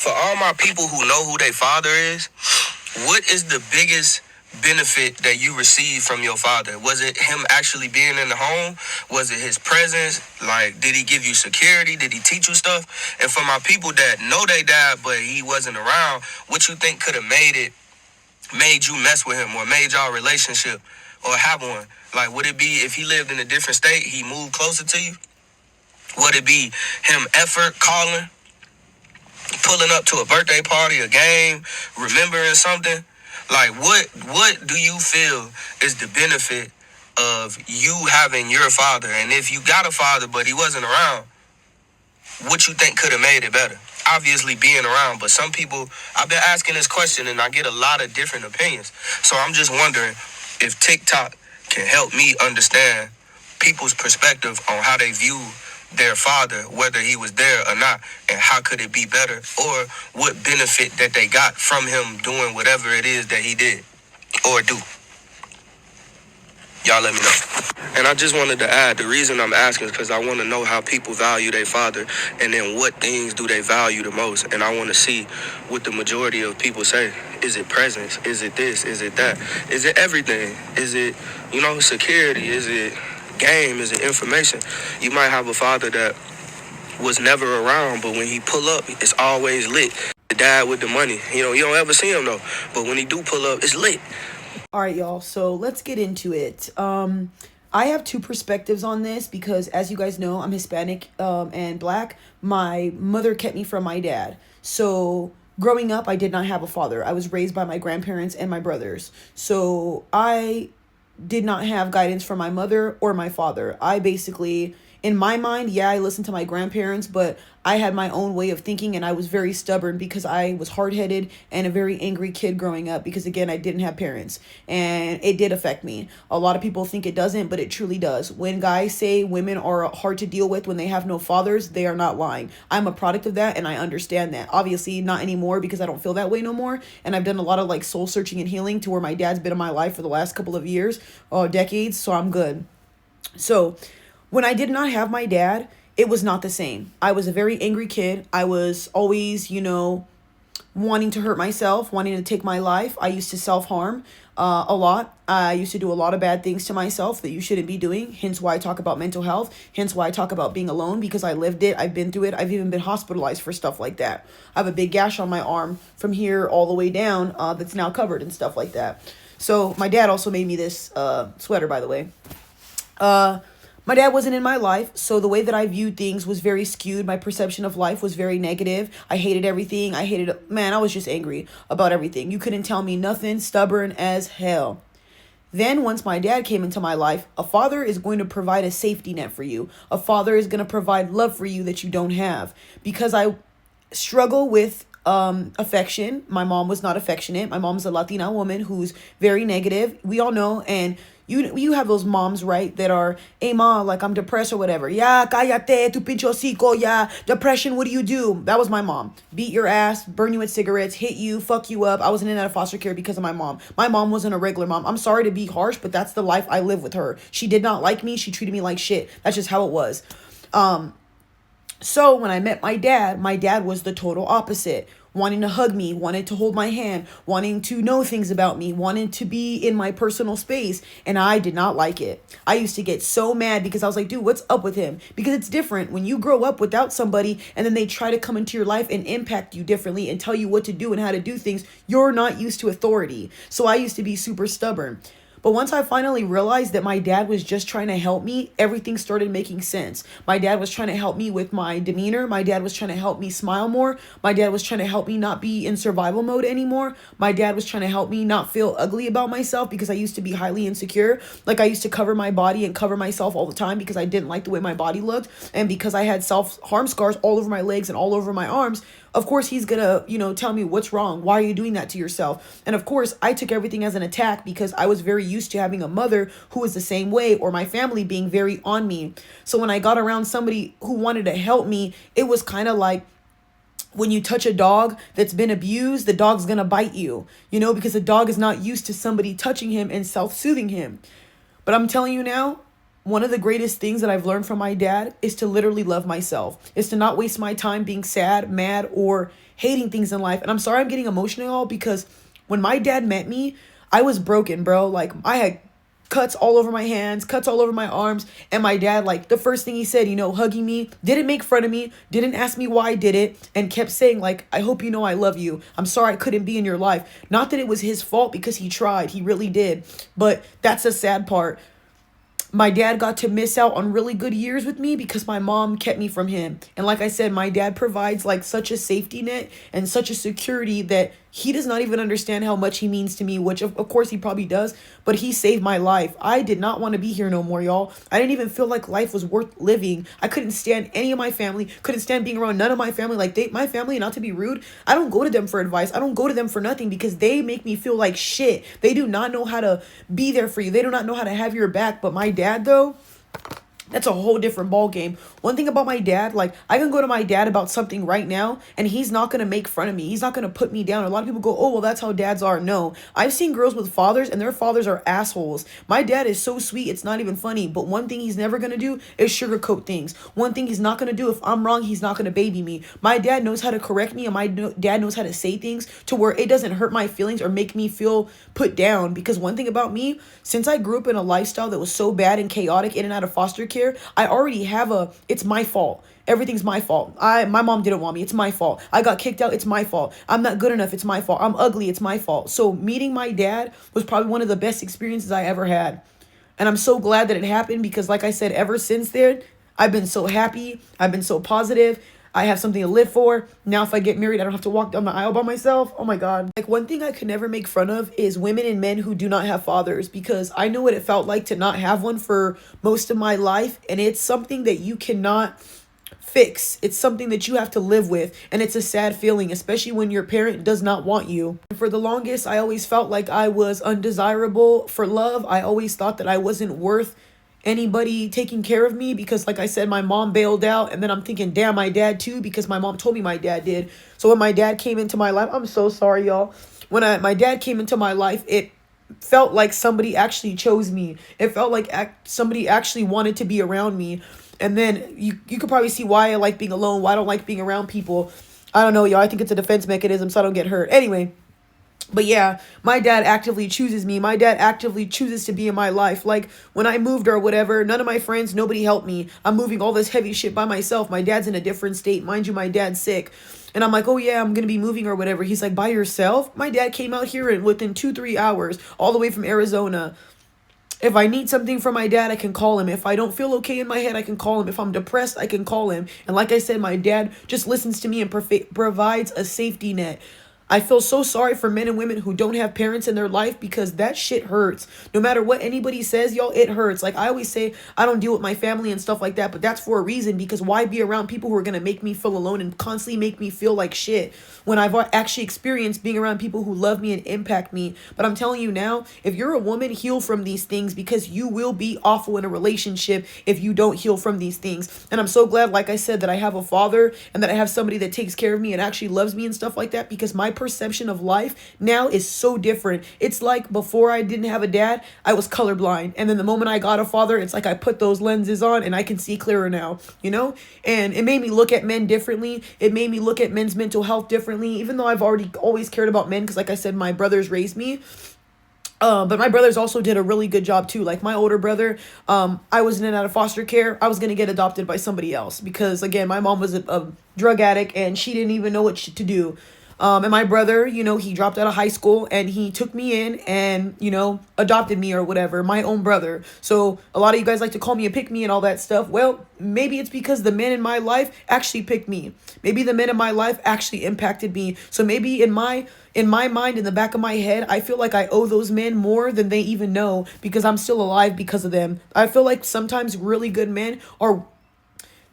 For all my people who know who their father is, what is the biggest benefit that you received from your father? Was it him actually being in the home? Was it his presence? Like, did he give you security? Did he teach you stuff? And for my people that know they dad but he wasn't around, what you think could have made you mess with him or made y'all relationship or have one? Like, would it be if he lived in a different state, he moved closer to you? Would it be him effort calling, pulling up to a birthday party, a game, remembering something? Like, what do you feel is the benefit of you having your father? And if you got a father but he wasn't around, what you think could have made it better? Obviously being around, but some people, I've been asking this question and I get a lot of different opinions. So I'm just wondering if TikTok can help me understand people's perspective on how they view their father, whether he was there or not, and how could it be better, or what benefit that they got from him doing whatever it is that he did or do. Y'all let me know. And I just wanted to add, the reason I'm asking is because I want to know how people value their father, and then what things do they value the most. And I want to see what the majority of people say. Is it presence? Is it this? Is it that? Is it everything? Is it, security? Is it game? Is it information? You might have a father that was never around, but when he pull up, it's always lit. The dad with the money. You don't ever see him though. But when he do pull up, it's lit. All right, y'all. So let's get into it. I have two perspectives on this because, as you guys know, I'm Hispanic and Black. My mother kept me from my dad. So growing up, I did not have a father. I was raised by my grandparents and my brothers. So I did not have guidance from my mother or my father. I basically, in my mind, yeah, I listened to my grandparents, but I had my own way of thinking, and I was very stubborn because I was hard-headed and a very angry kid growing up because, again, I didn't have parents, and it did affect me. A lot of people think it doesn't, but it truly does. When guys say women are hard to deal with when they have no fathers, they are not lying. I'm a product of that, and I understand that. Obviously, not anymore because I don't feel that way no more, and I've done a lot of, soul searching and healing to where my dad's been in my life for the last couple of years, decades, so I'm good. So when I did not have my dad, it was not the same. I was a very angry kid. I was always, wanting to hurt myself, wanting to take my life. I used to self-harm a lot. I used to do a lot of bad things to myself that you shouldn't be doing. Hence why I talk about mental health. Hence why I talk about being alone, because I lived it. I've been through it. I've even been hospitalized for stuff like that. I have a big gash on my arm from here all the way down that's now covered and stuff like that. So my dad also made me this sweater, by the way. My dad wasn't in my life, so the way that I viewed things was very skewed. My perception of life was very negative. I hated everything. I was just angry about everything. You couldn't tell me nothing, stubborn as hell. Then once my dad came into my life, a father is going to provide a safety net for you. A father is going to provide love for you that you don't have. Because I struggle with affection. My mom was not affectionate. My mom's a Latina woman who's very negative. We all know, and you have those moms, right, that are, hey, mom, I'm depressed or whatever. Yeah, cállate, tu pinche hocico, yeah, depression, what do you do? That was my mom. Beat your ass, burn you with cigarettes, hit you, fuck you up. I wasn't in and out of foster care because of my mom. My mom wasn't a regular mom. I'm sorry to be harsh, but that's the life I live with her. She did not like me. She treated me like shit. That's just how it was. So when I met my dad was the total opposite. Wanting to hug me, wanted to hold my hand, wanting to know things about me, wanting to be in my personal space. And I did not like it. I used to get so mad because I was like, dude, what's up with him? Because it's different when you grow up without somebody and then they try to come into your life and impact you differently and tell you what to do and how to do things. You're not used to authority. So I used to be super stubborn. But once I finally realized that my dad was just trying to help me, everything started making sense. My dad was trying to help me with my demeanor. My dad was trying to help me smile more. My dad was trying to help me not be in survival mode anymore. My dad was trying to help me not feel ugly about myself because I used to be highly insecure. I used to cover my body and cover myself all the time because I didn't like the way my body looked. And because I had self-harm scars all over my legs and all over my arms, of course, he's gonna, tell me what's wrong. Why are you doing that to yourself? And of course, I took everything as an attack because I was very used to having a mother who was the same way, or my family being very on me. So when I got around somebody who wanted to help me, it was kind of like when you touch a dog that's been abused, the dog's gonna bite you, because the dog is not used to somebody touching him and self-soothing him. But I'm telling you now, one of the greatest things that I've learned from my dad is to literally love myself, is to not waste my time being sad, mad, or hating things in life. And I'm sorry I'm getting emotional, y'all, because when my dad met me, I was broken, bro. Like, I had cuts all over my hands, cuts all over my arms. And my dad, like, the first thing he said, you know, hugging me, didn't make fun of me, didn't ask me why I did it, and kept saying, like, I hope you know I love you. I'm sorry I couldn't be in your life. Not that it was his fault, because he tried. He really did. But that's a sad part. My dad got to miss out on really good years with me because my mom kept me from him. And like I said, my dad provides like such a safety net and such a security that he does not even understand how much he means to me, which of course he probably does, but he saved my life. I did not want to be here no more, y'all. I didn't even feel like life was worth living. I couldn't stand any of my family, couldn't stand being around none of my family. Like, my family, not to be rude, I don't go to them for advice. I don't go to them for nothing because they make me feel like shit. They do not know how to be there for you. They do not know how to have your back. But my dad, though, that's a whole different ball game. One thing about my dad, like, I can go to my dad about something right now and he's not going to make fun of me. He's not going to put me down. A lot of people go, oh, well, that's how dads are. No, I've seen girls with fathers and their fathers are assholes. My dad is so sweet, it's not even funny. But one thing he's never going to do is sugarcoat things. One thing he's not going to do, if I'm wrong, he's not going to baby me. My dad knows how to correct me, and my dad knows how to say things to where it doesn't hurt my feelings or make me feel put down. Because one thing about me, since I grew up in a lifestyle that was so bad and chaotic in and out of foster care, I already have it's my fault. Everything's my fault. My mom didn't want me. It's my fault. I got kicked out. It's my fault. I'm not good enough. It's my fault. I'm ugly. It's my fault. So meeting my dad was probably one of the best experiences I ever had. And I'm so glad that it happened because, like I said, ever since then, I've been so happy. I've been so positive. I have something to live for. Now, if I get married, I don't have to walk down the aisle by myself. Oh my God. Like, one thing I could never make fun of is women and men who do not have fathers, because I know what it felt like to not have one for most of my life. And it's something that you cannot fix. It's something that you have to live with. And it's a sad feeling, especially when your parent does not want you. And for the longest, I always felt like I was undesirable for love. I always thought that I wasn't worth anybody taking care of me because, like I said, my mom bailed out. And then I'm thinking, damn, my dad too, because my mom told me my dad did. So when my dad came into my life, I'm so sorry, y'all. When my dad came into my life, it felt like somebody actually chose me. It felt like somebody actually wanted to be around me. And then you could probably see why I like being alone, why I don't like being around people. I don't know, y'all. I think it's a defense mechanism so I don't get hurt. Anyway. But yeah, my dad actively chooses me. My dad actively chooses to be in my life. Like, when I moved or whatever, none of my friends, nobody helped me. I'm moving all this heavy shit by myself. My dad's in a different state. Mind you, my dad's sick. And I'm like, oh yeah, I'm going to be moving or whatever. He's like, by yourself? My dad came out here within 2-3 hours, all the way from Arizona. If I need something from my dad, I can call him. If I don't feel okay in my head, I can call him. If I'm depressed, I can call him. And like I said, my dad just listens to me and provides a safety net. I feel so sorry for men and women who don't have parents in their life because that shit hurts. No matter what anybody says, y'all, it hurts. Like, I always say, I don't deal with my family and stuff like that, but that's for a reason, because why be around people who are going to make me feel alone and constantly make me feel like shit when I've actually experienced being around people who love me and impact me. But I'm telling you now, if you're a woman, heal from these things, because you will be awful in a relationship if you don't heal from these things. And I'm so glad, like I said, that I have a father and that I have somebody that takes care of me and actually loves me and stuff like that, because my perception of life now is so different. It's like before I didn't have a dad, I was colorblind. And then the moment I got a father, it's like I put those lenses on and I can see clearer now, you know? And it made me look at men differently. It made me look at men's mental health differently, even though I've always cared about men, because like I said, my brothers raised me. But my brothers also did a really good job too. Like, my older brother, I was in and out of foster care. I was going to get adopted by somebody else because, again, my mom was a drug addict and she didn't even know what to do. And my brother, you know, he dropped out of high school and he took me in and, you know, adopted me or whatever, my own brother. So a lot of you guys like to call me a pick me and all that stuff. Well, maybe it's because the men in my life actually picked me. Maybe the men in my life actually impacted me. So maybe in my mind, in the back of my head, I feel like I owe those men more than they even know, because I'm still alive because of them. I feel like sometimes really good men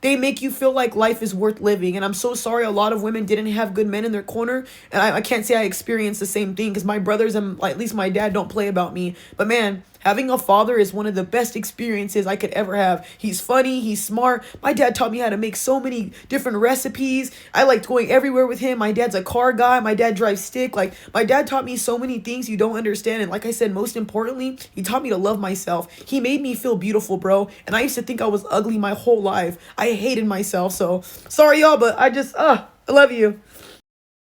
they make you feel like life is worth living. And I'm so sorry a lot of women didn't have good men in their corner. And I can't say I experienced the same thing, because my brothers and, like, at least my dad don't play about me. But man, having a father is one of the best experiences I could ever have. He's funny. He's smart. My dad taught me how to make so many different recipes. I liked going everywhere with him. My dad's a car guy. My dad drives stick. Like, my dad taught me so many things you don't understand. And like I said, most importantly, he taught me to love myself. He made me feel beautiful, bro. And I used to think I was ugly my whole life. I hated myself. So sorry, y'all, but I love you.